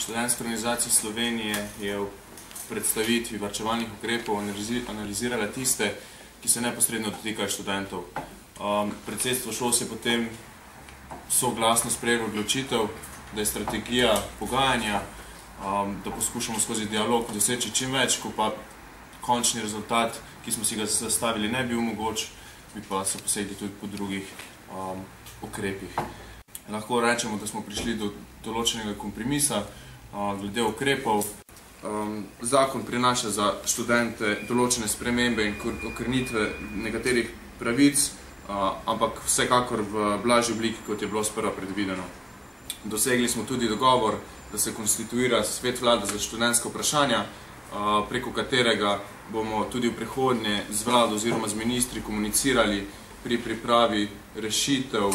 Študentska organizacija Slovenije je v predstavitvi varčevalnih ukrepov analizirala tiste, ki se neposredno dotikajo študentov. Predsedstvo ŠOS je potem soglasno sprejelo odločitev, da je strategija pogajanja, da poskušamo skozi dialog doseči čim več, ko pa končni rezultat, ki smo si ga zastavili, ne bil mogoč, bi pa se posegli tudi po drugih ukrepih. Lahko rečemo, da smo prišli do določenega kompromisa glede ukrepov. Zakon prinaša za študente določene spremembe in okrnitve nekaterih pravic, ampak vsekakor v blažji obliki, kot je bilo sprva predvideno. Dosegli smo tudi dogovor, da se konstituira svet vlade za študentska vprašanja, preko katerega bomo tudi v prihodnje z vlado oziroma z ministri komunicirali pri pripravi rešitev,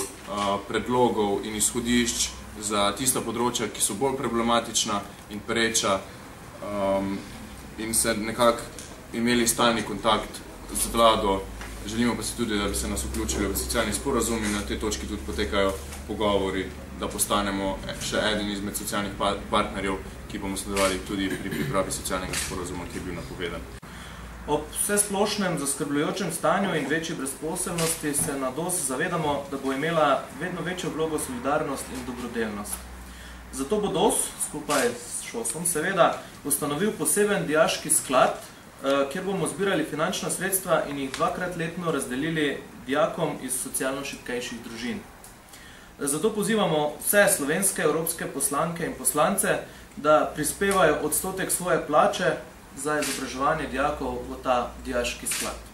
predlogov in izhodišč za tista področja, ki so bolj problematična in pereča, in se nekako imeli stalni kontakt z vlado. Želimo pa si tudi, da bi se nas vključili v socialni sporazum in na tej točki tudi potekajo pogovori, da postanemo še eden izmed socialnih partnerjev, ki bomo sodelovali tudi pri pripravi socialnega sporazuma, ki je bil napovedan. Ob vsesplošnem zaskrbljujočem stanju in večji brezposelnosti se na DOS zavedamo, da bo imela vedno večjo vlogo solidarnost in dobrodelnost. Zato bo DOS, skupaj s ŠOS-om seveda, ustanovil poseben dijaški sklad, kjer bomo zbirali finančna sredstva in jih dvakrat letno razdelili dijakom iz socialno šibkejših družin. Zato pozivamo vse slovenske, evropske poslanke in poslance, da prispevajo odstotek svoje plače za izobraževanje dijakov v ta dijaški sklad.